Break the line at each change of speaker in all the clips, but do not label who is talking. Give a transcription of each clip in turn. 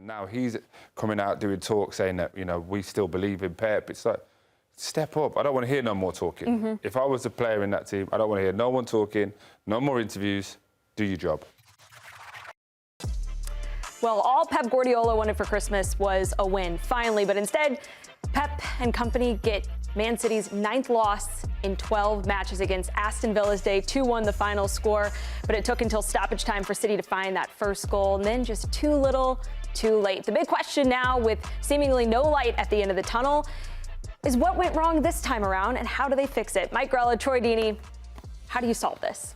now he's coming out doing talk saying that, you know, we still believe in Pep. It's like, step up. I don't want to hear no more talking. If I was a player in that team, I don't want to hear no one talking, no more interviews. Do your job.
Well, all Pep Guardiola wanted for Christmas was a win, finally. But instead, Pep and company get Man City's 9th loss in 12 matches against Aston Villa's day. 2-1 the final score. But it took until stoppage time for City to find that first goal. And then just too little, too late. The big question now, with seemingly no light at the end of the tunnel, is what went wrong this time around and how do they fix it? Mike Grella, Troy Deeney, how do you solve this?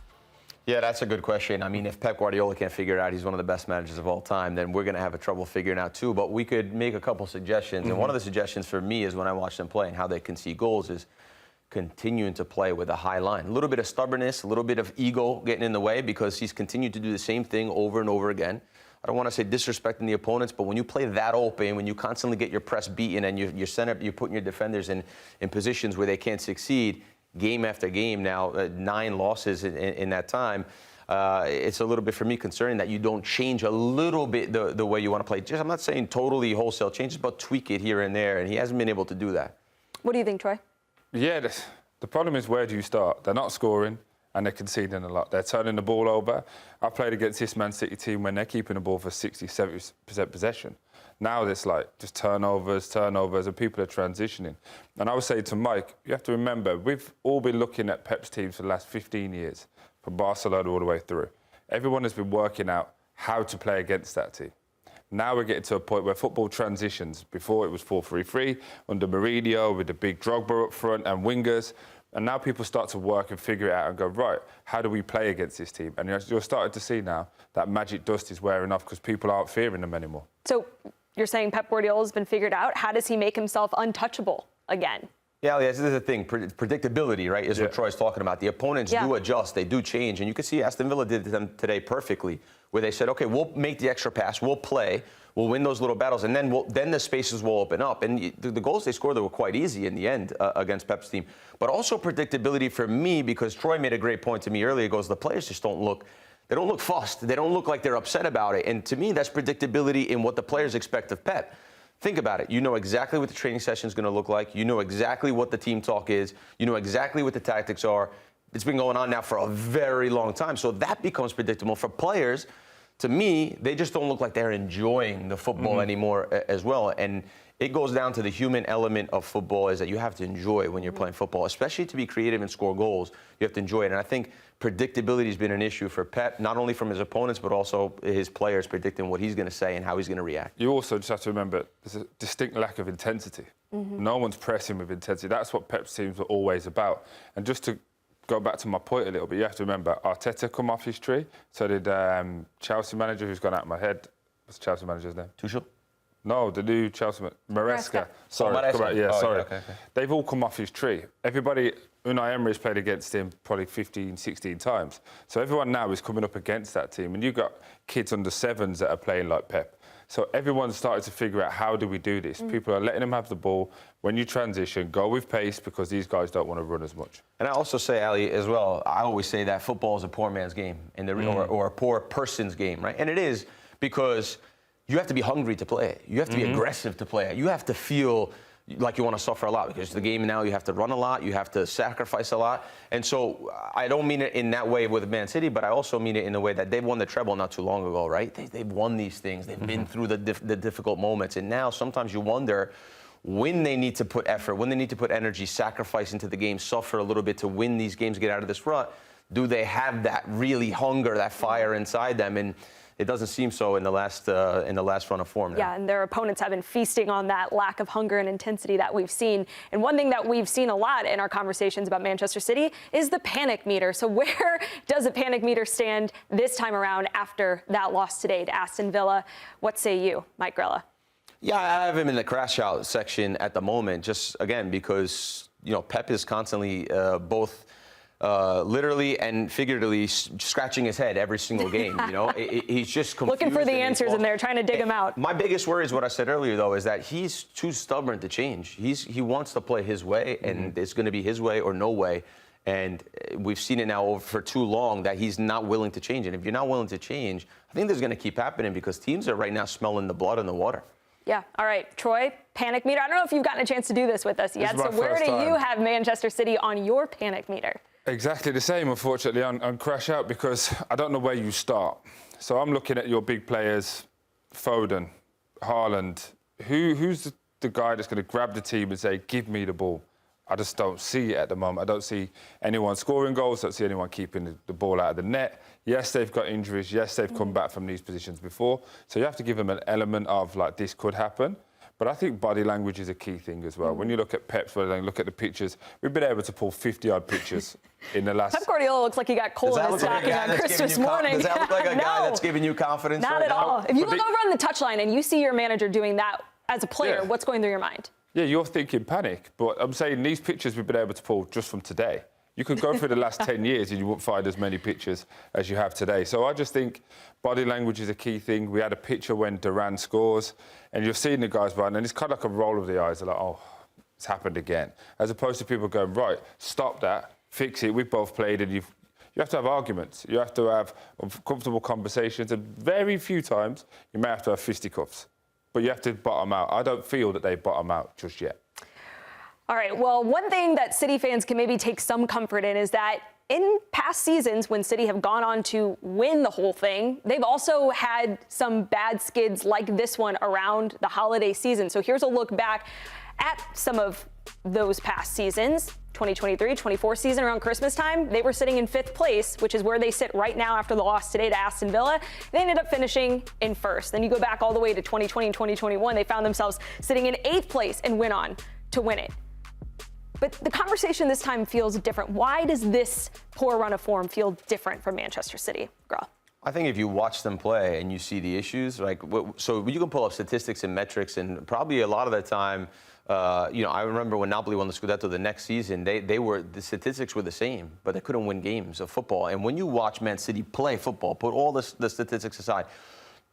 Yeah, that's a good question. I mean, if Pep Guardiola can't figure it out, he's one of the best managers of all time, then we're going to have a trouble figuring out too. But we could make a couple suggestions. And one of the suggestions for me is when I watch them play and how they concede goals is continuing to play with a high line. A little bit of stubbornness, a little bit of ego getting in the way because he's continued to do the same thing over and over again. I don't want to say disrespecting the opponents, but when you play that open, when you constantly get your press beaten and you're putting your defenders in positions where they can't succeed, game after game now, 9 losses in that time, it's a little bit, for me, concerning that you don't change a little bit the way you want to play. Just, I'm not saying totally wholesale changes, but tweak it here and there, and he hasn't been able to do that.
What do you think, Troy? Yeah,
the problem is, where do you start? They're not scoring, and they're conceding a lot. They're turning the ball over. I played against this Man City team when they're keeping the ball for 60, 70% possession. Now it's like just turnovers, and people are transitioning. And I would say to Mike, you have to remember, we've all been looking at Pep's teams for the last 15 years, from Barcelona all the way through. Everyone has been working out how to play against that team. Now we're getting to a point where football transitions. Before it was 4-3-3, under Mourinho, with the big Drogba up front and wingers. And now people start to work and figure it out and go, right, how do we play against this team? And you're starting to see now that magic dust is wearing off because people aren't fearing them anymore.
So you're saying Pep Guardiola's been figured out. How does he make himself untouchable again?
Yeah, this is the thing. Predictability, right, is what Troy's talking about. The opponents do adjust. They do change. And you can see Aston Villa did them today perfectly, where they said, OK, we'll make the extra pass. We'll play. We'll win those little battles. And then the spaces will open up. And the goals they scored, they were quite easy in the end against Pep's team. But also predictability for me, because Troy made a great point to me earlier. He goes, the players just don't look... They don't look fussed. They don't look like they're upset about it. And to me, that's predictability in what the players expect of Pep. Think about it. You know exactly what the training session is going to look like. You know exactly what the team talk is. You know exactly what the tactics are. It's been going on now for a very long time. So that becomes predictable. For players, to me, they just don't look like they're enjoying the football anymore as well. And it goes down to the human element of football, is that you have to enjoy when you're playing football, especially to be creative and score goals. You have to enjoy it. And I think predictability has been an issue for Pep, not only from his opponents, but also his players predicting what he's going to say and how he's going to react.
You also just have to remember there's a distinct lack of intensity. No one's pressing with intensity. That's what Pep's teams were always about. And just to go back to my point a little bit, you have to remember Arteta come off his tree. So did Chelsea manager, who's gone out of my head. What's the Chelsea manager's name?
Tuchel?
No, the new Chelsea, Maresca. Sorry, sorry.
Okay.
They've all come off his tree. Everybody, Unai Emery's played against him probably 15, 16 times. So everyone now is coming up against that team. And you've got kids under 7s that are playing like Pep. So everyone's started to figure out, how do we do this? People are letting them have the ball. When you transition, go with pace, because these guys don't want to run as much.
And I also say, Aly, as well, I always say that football is a poor man's game, or a poor person's game, right? And it is, because you have to be hungry to play it. You have to be aggressive to play it. You have to feel like you want to suffer a lot, because the game now, you have to run a lot, you have to sacrifice a lot. And so I don't mean it in that way with Man City, but I also mean it in the way that they've won the treble not too long ago, right? They've won these things. They've been through the difficult moments. And now sometimes you wonder, when they need to put effort, when they need to put energy, sacrifice into the game, suffer a little bit to win these games, get out of this rut, do they have that really hunger, that fire inside them? And it doesn't seem so in the last run of form now.
Yeah, and their opponents have been feasting on that lack of hunger and intensity that we've seen. And one thing that we've seen a lot in our conversations about Manchester City is the panic meter. So where does the panic meter stand this time around after that loss today to Aston Villa? What say you, Mike Grella?
Yeah, I have him in the crash out section at the moment, just, again, because, you know, Pep is constantly both literally and figuratively scratching his head every single game. You know, he's just confused.
Looking for the answers, and they're trying to dig them out.
My biggest worry is what I said earlier, though, is that he's too stubborn to change. He wants to play his way, and it's going to be his way or no way. And we've seen it now for too long that he's not willing to change. And if you're not willing to change, I think this is going to keep happening because teams are right now smelling the blood in the water.
Yeah. All right, Troy, panic meter. I don't know if you've gotten a chance to do this with us yet. So where do you have Manchester City on your panic meter?
Exactly the same, unfortunately, on Crash Out, because I don't know where you start. So I'm looking at your big players, Foden, Haaland. Who's the guy that's going to grab the team and say, give me the ball? I just don't see it at the moment. I don't see anyone scoring goals. I don't see anyone keeping the ball out of the net. Yes, they've got injuries. Yes, they've come back from these positions before. So you have to give them an element of, like, this could happen. But I think body language is a key thing as well. When you look at Pep's body language, look at the pictures, we've been able to pull 50-yard pictures in the last...
Pep Guardiola looks like he got coal in his stocking on Christmas morning.
Does that look like a guy that's giving you confidence?
Not at all. If you look over on the touchline and you see your manager doing that as a player, what's going through your mind?
Yeah, you're thinking panic, but I'm saying these pictures we've been able to pull just from today. You could go through the last 10 years and you wouldn't find as many pictures as you have today. So I just think body language is a key thing. We had a picture when Duran scores, and you're seeing the guys behind, and it's kind of like a roll of the eyes. They're like, oh, it's happened again. As opposed to people going, right, stop that, fix it. We've both played, and you have to have arguments. You have to have comfortable conversations, and very few times you may have to have fisticuffs. But you have to bottom out. I don't feel that they bottom out just yet.
All right, well, one thing that City fans can maybe take some comfort in is that in past seasons when City have gone on to win the whole thing, they've also had some bad skids like this one around the holiday season. So here's a look back at some of those past seasons. 2023-24 season around Christmas time, they were sitting in 5th place, which is where they sit right now after the loss today to Aston Villa. They ended up finishing in 1st. Then you go back all the way to 2020 and 2021, they found themselves sitting in 8th place and went on to win it. But the conversation this time feels different. Why does this poor run of form feel different from Manchester City, Grella?
I think if you watch them play and you see the issues, so you can pull up statistics and metrics, and probably a lot of the time, I remember when Napoli won the Scudetto the next season, the statistics were the same, but they couldn't win games of football. And when you watch Man City play football, put all the statistics aside,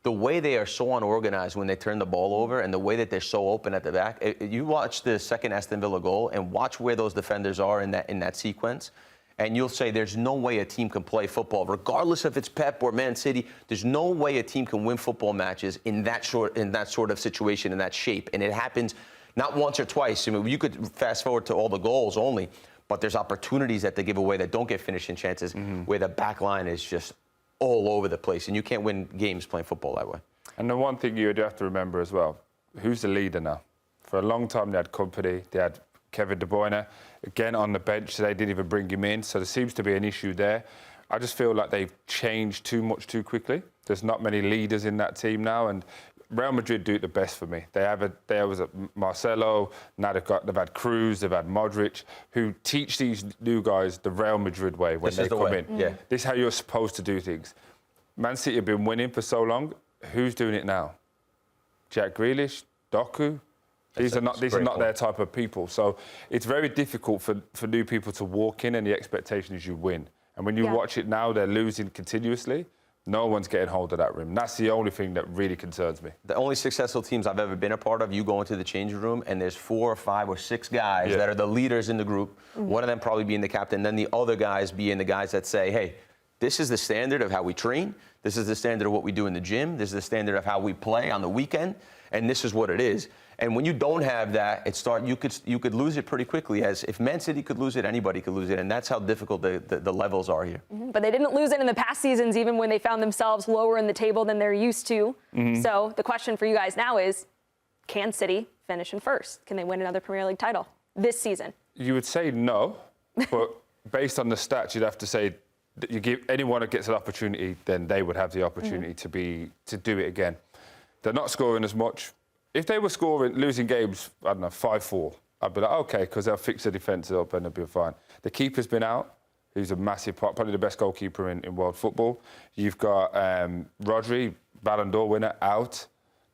the way they are so unorganized when they turn the ball over and the way that they're so open at the back, you watch the second Aston Villa goal and watch where those defenders are in that sequence, and you'll say there's no way a team can play football, regardless if it's Pep or Man City. There's no way a team can win football matches in that sort of situation, in that shape. And it happens not once or twice. I mean, you could fast forward to all the goals only, but there's opportunities that they give away that don't get finishing chances, where the back line is just all over the place, and you can't win games playing football that way.
And the one thing you do have to remember as well, who's the leader now? For a long time, they had Company, they had Kevin De Bruyne, again on the bench, so they didn't even bring him in, so there seems to be an issue there. I just feel like they've changed too much too quickly. There's not many leaders in that team now, and Real Madrid do it the best for me. There was Marcelo, now they've had Cruz, they've had Modric, who teach these new guys the Real Madrid way when they come in.
Yeah.
This is how you're supposed to do things. Man City have been winning for so long. Who's doing it now? Jack Grealish, Doku. These are not their type of people. So it's very difficult for new people to walk in, and the expectation is you win. And when you watch it now, they're losing continuously. No one's getting hold of that rim. That's the only thing that really concerns me.
The only successful teams I've ever been a part of, you go into the changing room and there's 4 or 5 or 6 guys that are the leaders in the group. One of them probably being the captain, then the other guys being the guys that say, hey, this is the standard of how we train. This is the standard of what we do in the gym. This is the standard of how we play on the weekend. And this is what it is. And when you don't have that, you could lose it pretty quickly. As if Man City could lose it, anybody could lose it. And that's how difficult the levels are here.
But they didn't lose it in the past seasons, even when they found themselves lower in the table than they're used to. So the question for you guys now is, can City finish in 1st? Can they win another Premier League title this season?
You would say no, but based on the stats, you'd have to say that you give anyone that gets an opportunity, then they would have the opportunity to do it again. They're not scoring as much. If they were losing games, I don't know, 5-4, I'd be like, okay, because they'll fix the defence up and they'll be fine. The keeper's been out, who's a massive part, probably the best goalkeeper in world football. You've got Rodri, Ballon d'Or winner, out.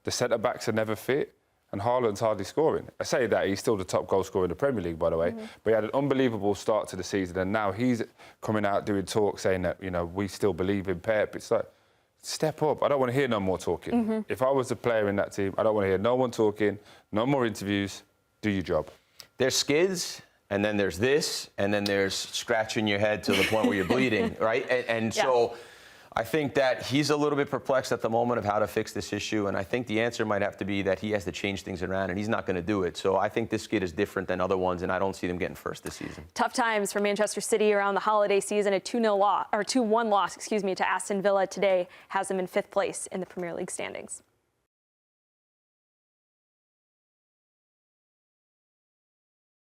The centre-backs are never fit, and Haaland's hardly scoring. I say that, he's still the top goal scorer in the Premier League, by the way, but he had an unbelievable start to the season, and now he's coming out doing talk saying that, we still believe in Pep. It's like, step up. I don't want to hear no more talking. If I was a player in that team, I don't want to hear no one talking, no more interviews. Do your job.
There's skids and then there's this, and then there's scratching your head to the point where you're bleeding, right? And so I think that he's a little bit perplexed at the moment of how to fix this issue, and I think the answer might have to be that he has to change things around, and he's not going to do it. So I think this kid is different than other ones, and I don't see them getting first this season.
Tough times for Manchester City around the holiday season. A 2-1 loss, to Aston Villa today has them in 5th place in the Premier League standings.